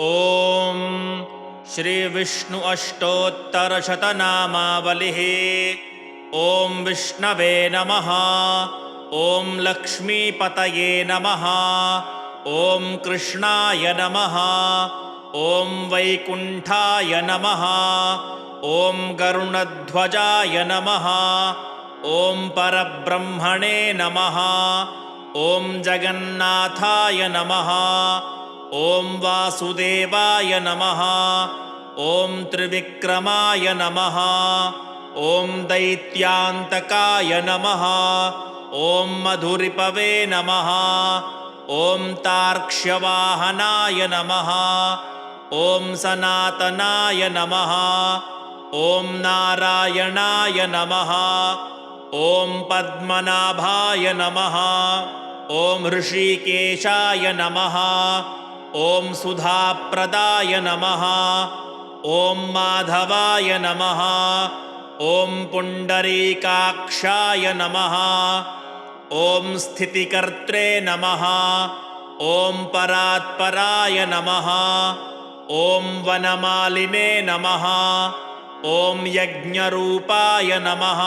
ॐ श्री विष्णु अष्टोत्तरशतनामावलिः। ॐ विष्णवे नमः। ॐ लक्ष्मीपतये नमः। ॐ कृष्णाय नमः। ॐ वैकुण्ठाय नमः। ॐ गरुणध्वजाय नमः। ॐ परब्रह्मणे नमः। ॐ जगन्नाथाय नमः। ॐ वासुदेवाय नमः। ॐ त्रिविक्रमाय नमः। ॐ दैत्यान्तकाय नमः। ॐ मधुरिपवे नमः। ॐ तार्क्ष्यवाहनाय नमः। ॐ सनातनाय नमः। ॐ नारायणाय नमः। ॐ पद्मनाभाय नमः। ॐ ऋषिकेशाय नमः। ॐ सुधाप्रदाय नमः। ॐ माधवाय नमः। ॐ पुण्डरीकाक्षाय नमः। ॐ स्थितिकर्त्रे नमः। ॐ परात्पराय नमः। ॐ वनमालिने नमः। ॐ यज्ञरूपाय नमः।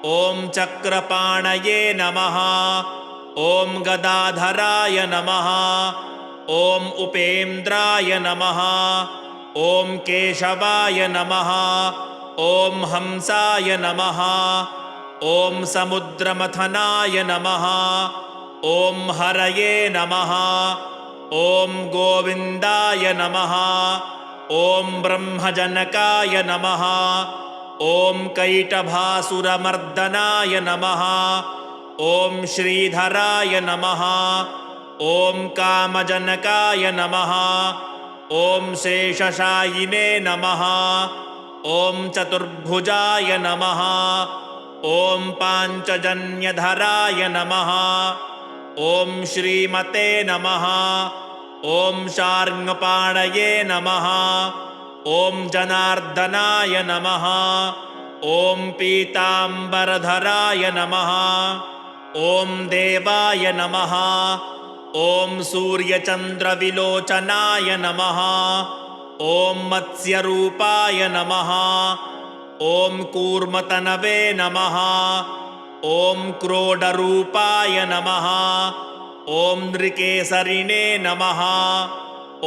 ॐ चक्रपाणये नमः। ॐ गदाधराय नमः। ॐ उपेन्द्राय नमः। ॐ केशवाय नमः। ॐ हंसाय नमः। ॐ समुद्रमथनाय नमः। ॐ हरये नमः। ॐ गोविन्दाय नमः। ॐ ब्रह्मजनकाय नमः। ॐ कैटभासुरमर्दनाय नमः। ॐ श्रीधराय नमः। ॐ कामजनकाय नमः। ॐ शेषशायिने नमः। ॐ चतुर्भुजाय नमः। ॐ पाञ्चजन्यधराय नमः। ॐ श्रीमते नमः। ॐ शार्ङ्गपाणये नमः। ॐ जनार्दनाय नमः। ॐ पीताम्बरधराय नमः। ॐ देवाय नमः। ॐ सूर्यचन्द्रविलोचनाय नमः। ॐ मत्स्यरूपाय नमः। ॐ कूर्मतनवे नमः। ॐ क्रोडरूपाय नमः। ॐ नृकेसरिणे नमः।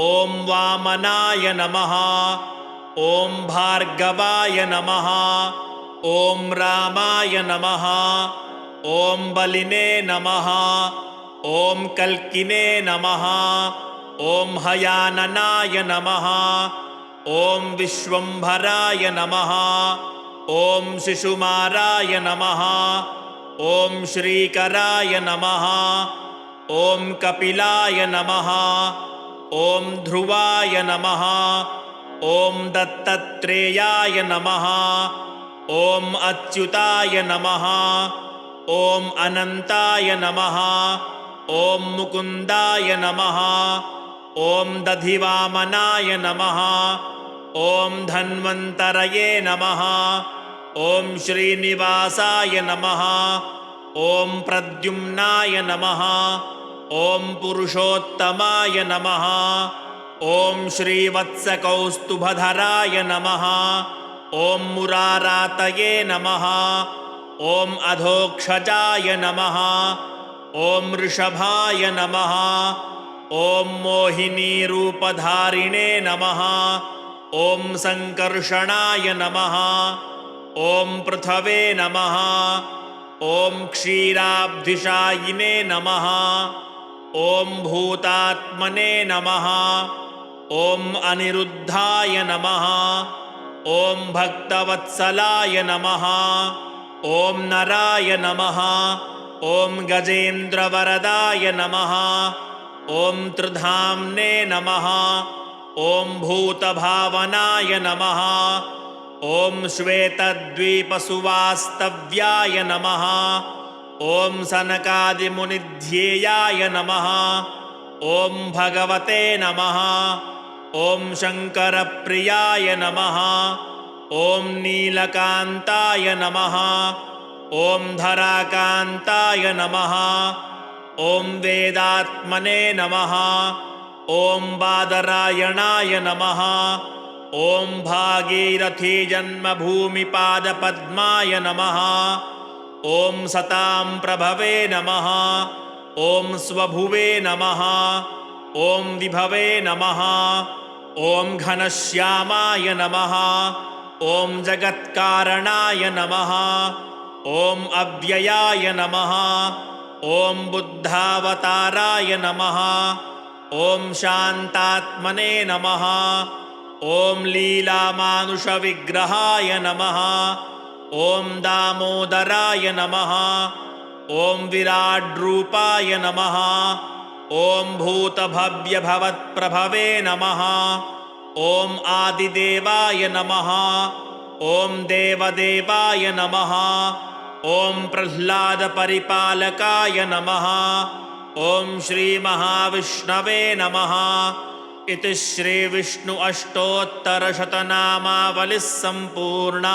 ॐ वामनाय नमः। ॐ भार्गवाय नमः। ॐ रामाय नमः। ॐ बलिने नमः। ॐ कल्किने नमः। ॐ हयाननाय नमः। ॐ विश्वम्भराय नमः। ॐ शिशुमाराय नमः। ॐ श्रीकराय नमः। ॐ कपिलाय नमः। ॐ ध्रुवाय नमः। ॐ दत्तत्रेयाय नमः। ॐ अच्युताय नमः। ॐ अनन्ताय नमः। ॐ मुकुन्दाय नमः। ॐ दधिवामनाय नमः। ॐ धन्वन्तरये नमः। ॐ श्रीनिवासाय नमः। ॐ प्रद्युम्नाय नमः। ॐ पुरुषोत्तमाय नमः। ॐ श्रीवत्सकौस्तुभधराय नमः। ॐ मुरारातये नमः। ॐ अधोक्षजाय नमः। ॐ वृषभाय नमः। ॐ मोहिनीरूपधारिणे नमः। ॐ सङ्कर्षणाय नमः। ॐ पृथवे नमः। ॐ क्षीराब्धिशायिने नमः। ॐ भूतात्मने नमः। ॐ अनिरुद्धाय नमः। ॐ भक्तवत्सलाय नमः। ॐ नराय नमः। ॐ गजेन्द्रवरदाय नमः। ॐ त्रिधाम्ने नमः। ॐ भूतभावनाय नमः। ॐ श्वेतद्वीपसुवास्तव्याय नमः। ॐ सनकादिमुनिध्येयाय नमः। ॐ भगवते नमः। ॐ शङ्करप्रियाय नमः। ॐ नीलकान्ताय नमः। ॐ धराकान्ताय नमः। ॐ वेदात्मने नमः। ॐ बादरायणाय नमः ॐ भागीरथी जन्मभूमिपादपद्माय नमः ॐ सतां प्रभवे नमः ॐ स्वभुवे नमः ॐ विभवे नमः ॐ घनश्यामाय नमः ॐ जगत्कारणाय नमः ॐ अव्ययाय नमः ॐ बुद्धावताराय नमः ॐ शान्तात्मने नमः ॐ लीलामानुषविग्रहाय नमः ॐ दामोदराय नमः ॐ विराड्रूपाय नमः ॐ भूतभव्यभवत्प्रभवे नमः ॐ आदिदेवाय नमः ॐ देवदेवाय नमः ॐ प्रह्लादपरिपालकाय नमः ॐ श्रीमहाविष्णवे नमः इति श्रीविष्णु अष्टोत्तरशतनामावलिः सम्पूर्णा।